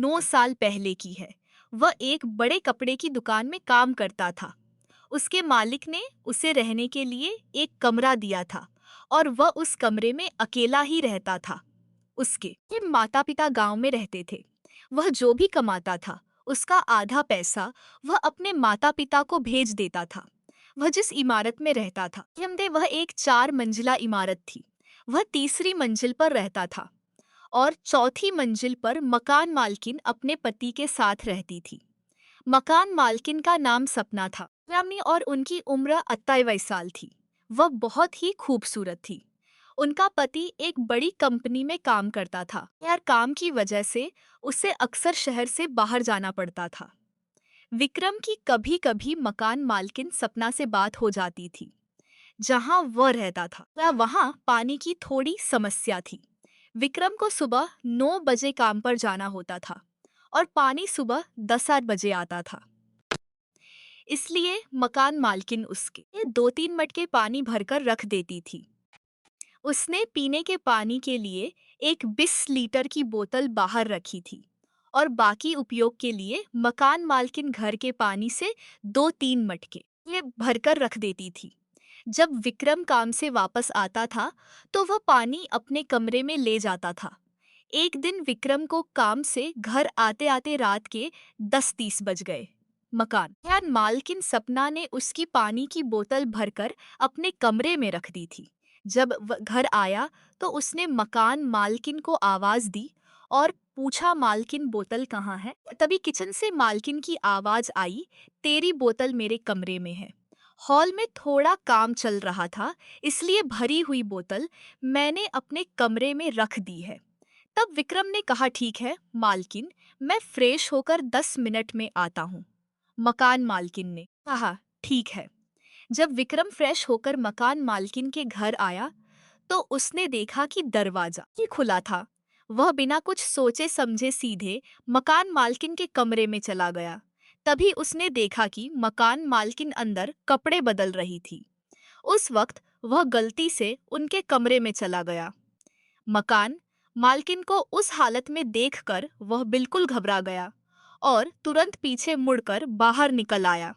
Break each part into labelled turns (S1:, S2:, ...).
S1: 9 साल पहले की है। वह एक बड़े कपड़े की दुकान में काम करता था। उसके मालिक ने उसे रहने के लिए एक कमरा दिया था और वह उस कमरे में अकेला ही रहता था। उसके माता पिता गांव में रहते थे। वह जो भी कमाता था उसका आधा पैसा वह अपने माता पिता को भेज देता था। वह जिस इमारत में रहता था यमदे वह एक 4 मंजिला इमारत थी। वह तीसरी मंजिल पर रहता था और चौथी मंजिल पर मकान मालकिन अपने पति के साथ रहती थी। मकान मालकिन का नाम सपना था यानी और उनकी उम्र 28 साल थी। वह बहुत ही खूबसूरत थी। उनका पति एक बड़ी कंपनी में काम करता था यार काम की वजह से उसे अक्सर शहर से बाहर जाना पड़ता था। विक्रम की कभी कभी मकान मालकिन सपना से बात हो जाती थी। जहां वह रहता था वहां पानी की थोड़ी समस्या थी। विक्रम को सुबह 9 बजे काम पर जाना होता था और पानी सुबह 10-8 बजे आता था। इसलिए मकान मालकिन उसके लिए 2-3 मटके पानी भरकर रख देती थी। उसने पीने के पानी के लिए एक 20 लीटर की बोतल बाहर रखी थी और बाकी उपयोग के लिए मकान मालकिन घर के पानी से 2-3 मटके ये भरकर रख देती थी। जब विक्रम काम से वापस आता था तो वह पानी अपने कमरे में ले जाता था। एक दिन विक्रम को काम से घर आते आते रात के 10-30 बज गए। मकान मालकिन सपना ने उसकी पानी की बोतल भरकर अपने कमरे में रख दी थी। जब वह घर आया तो उसने मकान मालकिन को आवाज दी और पूछा मालकिन बोतल कहाँ है। तभी किचन से मालकिन की आवाज आई, तेरी बोतल मेरे कमरे में है। हॉल में थोड़ा काम चल रहा था इसलिए भरी हुई बोतल मैंने अपने कमरे में रख दी है। तब विक्रम ने कहा ठीक है मालकिन, मैं फ्रेश होकर 10 मिनट में आता हूँ। मकान मालकिन ने कहा ठीक है। जब विक्रम फ्रेश होकर मकान मालकिन के घर आया तो उसने देखा कि दरवाजा ही खुला था। वह बिना कुछ सोचे समझे सीधे मकान मालकिन के कमरे में चला गया। तभी उसने देखा कि मकान मालकिन अंदर कपड़े बदल रही थी। उस वक्त वह गलती से उनके कमरे में चला गया। मकान मालकिन को उस हालत में देखकर वह बिल्कुल घबरा गया और तुरंत पीछे मुड़कर बाहर निकल आया।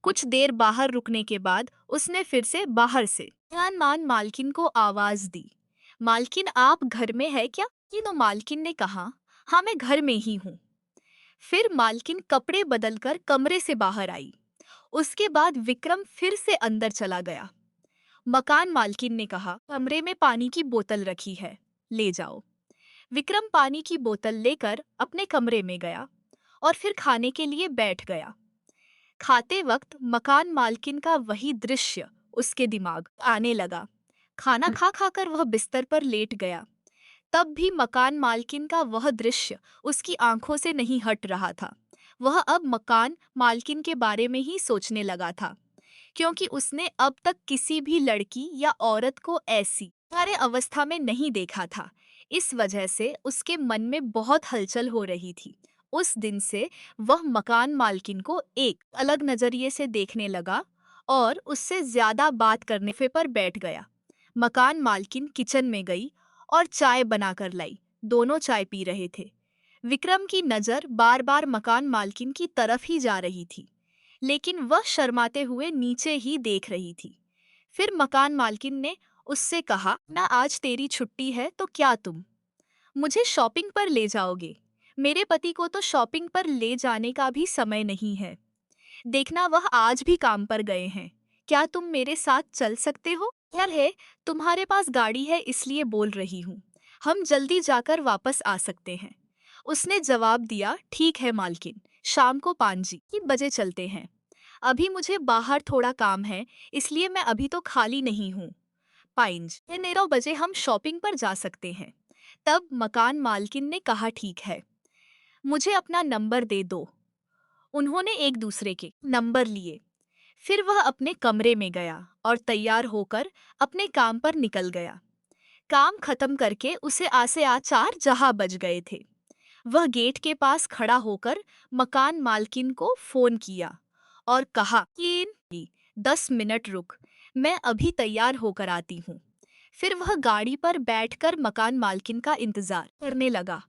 S1: कुछ देर बाहर रुकने के बाद उसने फिर से बाहर से मान मालकिन को आवाज दी, मालकिन आप घर में है क्या? ये तो मालकिन ने कहा हाँ मैं घर में ही हूँ। फिर मालकिन कपड़े बदलकर कमरे से बाहर आई। उसके बाद विक्रम फिर से अंदर चला गया। मकान मालकिन ने कहा कमरे में पानी की बोतल रखी है, ले जाओ। विक्रम पानी की बोतल लेकर अपने कमरे में गया और फिर खाने के लिए बैठ गया। खाते वक्त मकान मालकिन का वही दृश्य उसके दिमाग आने लगा। खाना खा खाकर वह बिस्तर पर लेट गया। तब भी मकान मालकिन का वह दृश्य उसकी आंखों से नहीं हट रहा था। वह अब मकान मालकिन के बारे में ही सोचने लगा था, क्योंकि उसने अब तक किसी भी लड़की या औरत को ऐसी सारे अवस्था में नहीं देखा था। इस वजह से उसके मन में बहुत हलचल हो रही थी। उस दिन से वह मकान मालकिन को एक अलग नजरिए से देखने लगा और उससे ज्यादा बात करने पर बैठ गया। मकान मालकिन किचन में गई और चाय बनाकर लाई। दोनों चाय पी रहे थे। विक्रम की नजर बार बार मकान मालकिन की तरफ ही जा रही थी, लेकिन वह शर्माते हुए नीचे ही देख रही थी। फिर मकान मालकिन ने उससे कहा ना आज तेरी छुट्टी है तो क्या तुम मुझे शॉपिंग पर ले जाओगे? मेरे पति को तो शॉपिंग पर ले जाने का भी समय नहीं है। देखना वह आज भी काम पर गए हैं। क्या तुम मेरे साथ चल सकते हो? यार है, तुम्हारे पास गाड़ी है इसलिए बोल रही हूँ। हम जल्दी जाकर वापस आ सकते हैं। उसने जवाब दिया ठीक है मालकिन, शाम को 5 बजे चलते हैं। अभी मुझे बाहर थोड़ा काम है इसलिए मैं अभी तो खाली नहीं हूँ। 5-9 बजे हम शॉपिंग पर जा सकते हैं। तब मकान मालकिन ने कहा ठीक है, मुझे अपना नंबर दे दो। उन्होंने एक दूसरे के नंबर लिए। फिर वह अपने कमरे में गया और तैयार होकर अपने काम पर निकल गया। काम खत्म करके उसे आसे आ 4 बज गए थे। वह गेट के पास खड़ा होकर मकान मालकिन को फोन किया और कहा कि 10 मिनट रुक, मैं अभी तैयार होकर आती हूँ। फिर वह गाड़ी पर बैठकर मकान मालकिन का इंतजार करने लगा।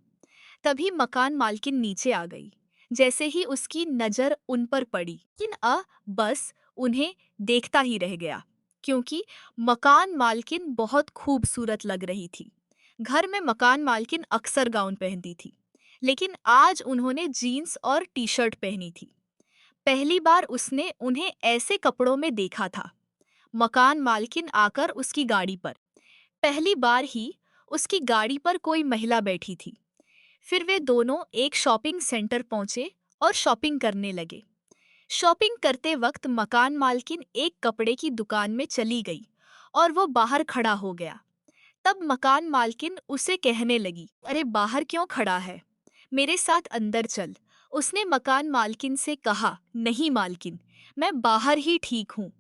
S1: तभी मकान मालकिन नीचे आ गई। जैसे ही उसकी नजर उन पर पड़ी, लेकिन बस उन्हें देखता ही रह गया, क्योंकि मकान मालकिन बहुत खूबसूरत लग रही थी। घर में मकान मालकिन अक्सर गाउन पहनती थी, लेकिन आज उन्होंने जीन्स और टी शर्ट पहनी थी। पहली बार उसने उन्हें ऐसे कपड़ों में देखा था। मकान मालकिन आकर उसकी गाड़ी पर, पहली बार ही उसकी गाड़ी पर कोई महिला बैठी थी। फिर वे दोनों एक शॉपिंग सेंटर पहुंचे और शॉपिंग करने लगे। शॉपिंग करते वक्त मकान मालकिन एक कपड़े की दुकान में चली गई और वो बाहर खड़ा हो गया। तब मकान मालकिन उसे कहने लगी, अरे बाहर क्यों खड़ा है, मेरे साथ अंदर चल। उसने मकान मालकिन से कहा, नहीं मालकिन, मैं बाहर ही ठीक हूँ।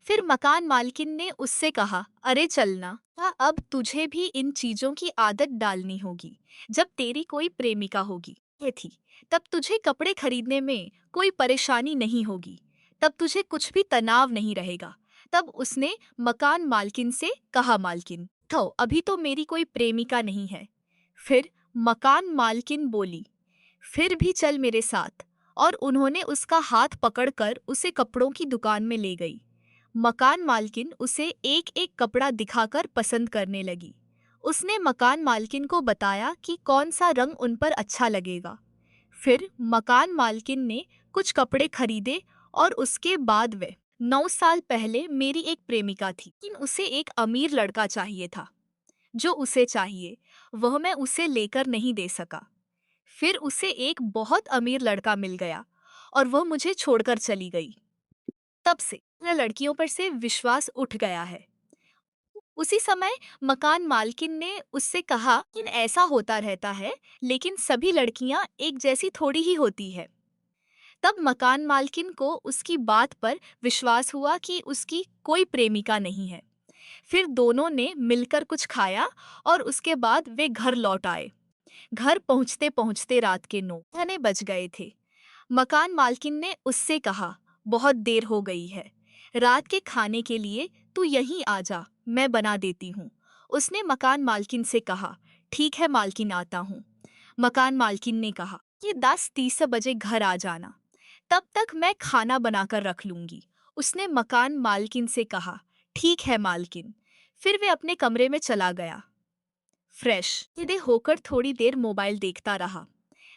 S1: फिर मकान मालकिन ने उससे कहा, अरे चलना, अब तुझे भी इन चीजों की आदत डालनी होगी। जब तेरी कोई प्रेमिका होगी, ये थी, तब तुझे कपड़े खरीदने में कोई परेशानी नहीं होगी, तब तुझे कुछ भी तनाव नहीं रहेगा। तब उसने मकान मालकिन से कहा, मालकिन तो अभी तो मेरी कोई प्रेमिका नहीं है। फिर मकान मालकिन बोली, फिर भी चल मेरे साथ। और उन्होंने उसका हाथ पकड़कर उसे कपड़ों की दुकान में ले गई। मकान मालकिन उसे एक एक कपड़ा दिखाकर पसंद करने लगी। उसने मकान मालकिन को बताया कि कौन सा रंग उन पर अच्छा लगेगा। फिर मकान मालकिन ने कुछ कपड़े खरीदे और उसके बाद वे 9 साल पहले मेरी एक प्रेमिका थी, लेकिन उसे एक अमीर लड़का चाहिए था। जो उसे चाहिए वह मैं उसे लेकर नहीं दे सका। फिर उसे एक बहुत अमीर लड़का मिल गया और वह मुझे छोड़कर चली गई। तब से मेरा लड़कियों पर से विश्वास उठ गया है। उसी समय मकान मालकिन ने उससे कहा कि ऐसा होता रहता है, लेकिन सभी लड़कियां एक जैसी थोड़ी ही होती है। तब मकान मालकिन को उसकी बात पर विश्वास हुआ कि उसकी कोई प्रेमिका नहीं है। फिर दोनों ने मिलकर कुछ खाया और उसके बाद वे घर लौट आए। घर पहुंचते पहुंचते रात के 9 बज गए थे। मकान मालकिन ने उससे कहा, बहुत देर हो गई है, रात के खाने के लिए तू यहीं आ जा, मैं बना देती हूँ। उसने मकान मालकिन से कहा, ठीक है मालकिन, आता हूँ। मकान मालकिन ने कहा कि 10:30 बजे घर आ जाना, तब तक मैं खाना बनाकर रख लूंगी। उसने मकान मालकिन से कहा, ठीक है मालकिन। फिर वे अपने कमरे में चला गया। फ्रेश सीधे होकर थोड़ी देर मोबाइल देखता रहा।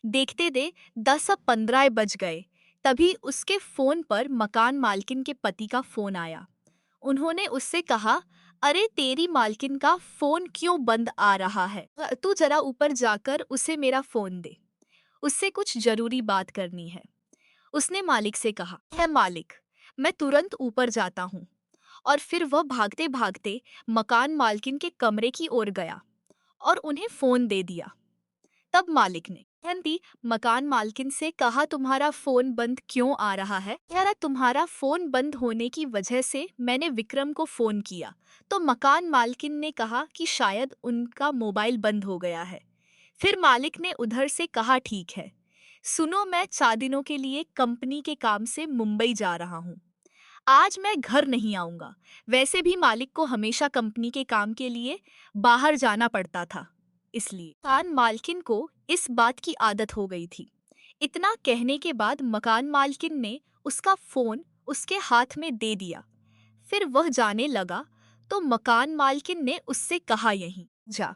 S1: देखते दे 10:15 बज गए। तभी उसके फोन पर मकान मालकिन के पति का फोन आया। उन्होंने उससे कहा, अरे तेरी मालकिन का फोन क्यों बंद आ रहा है, तू जरा ऊपर जाकर उसे मेरा फोन दे, उससे कुछ जरूरी बात करनी है। उसने मालिक से कहा, है मालिक, मैं तुरंत ऊपर जाता हूँ। और फिर वह भागते भागते मकान मालकिन के कमरे की ओर गया और उन्हें फोन दे दिया। तब मालिक ने हिंदी मकान मालकिन से कहा, तुम्हारा फोन बंद क्यों आ रहा है? कह रहा, तुम्हारा फोन बंद होने की वजह से मैंने विक्रम को फोन किया। तो मकान मालकिन ने कहा कि शायद उनका मोबाइल बंद हो गया है। फिर मालिक ने उधर से कहा, ठीक है, सुनो, मैं 4 दिनों के लिए कंपनी के काम से मुंबई जा रहा हूँ। आज मैं घर नहीं आऊंगा। वैसे भी मालिक को हमेशा कंपनी के काम के लिए बाहर जाना पड़ता था, इसलिए मकान मालकिन को इस बात की आदत हो गई थी। इतना कहने के बाद मकान मालकिन ने उसका फोन उसके हाथ में दे दिया। फिर वह जाने लगा तो मकान मालकिन ने उससे कहा, यहीं जा,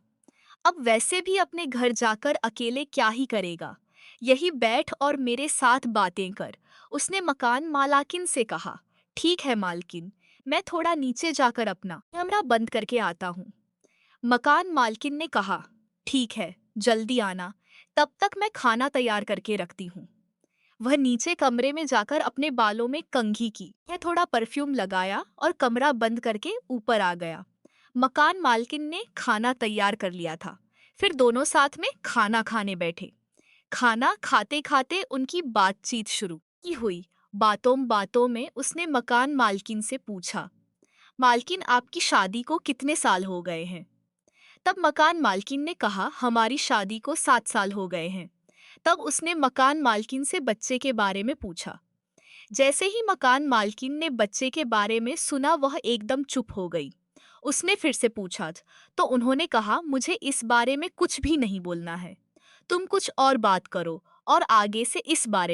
S1: अब वैसे भी अपने घर जाकर अकेले क्या ही करेगा, यही बैठ और मेरे साथ बातें कर। उसने मकान मालकिन से कहा, ठीक है मालकिन, मैं थोड़ा नीचे जाकर अपना कमरा बंद करके आता हूँ। मकान मालकिन ने कहा, ठीक है, जल्दी आना, तब तक मैं खाना तैयार करके रखती हूँ। वह नीचे कमरे में जाकर अपने बालों में कंघी की, यह थोड़ा परफ्यूम लगाया और कमरा बंद करके ऊपर आ गया। मकान मालकिन ने खाना तैयार कर लिया था। फिर दोनों साथ में खाना खाने बैठे। खाना खाते खाते उनकी बातचीत शुरू की हुई। बातों बातों में उसने मकान मालकिन से पूछा, मालकिन आपकी शादी को कितने साल हो गए हैं? तब मकान मालकिन ने कहा, हमारी शादी को 7 साल हो गए हैं। तब उसने मकान मालकिन से बच्चे के बारे में पूछा। जैसे ही मकान मालकिन ने बच्चे के बारे में सुना, वह एकदम चुप हो गई। उसने फिर से पूछा तो उन्होंने कहा, मुझे इस बारे में कुछ भी नहीं बोलना है। तुम कुछ और बात करो और आगे से इस बारे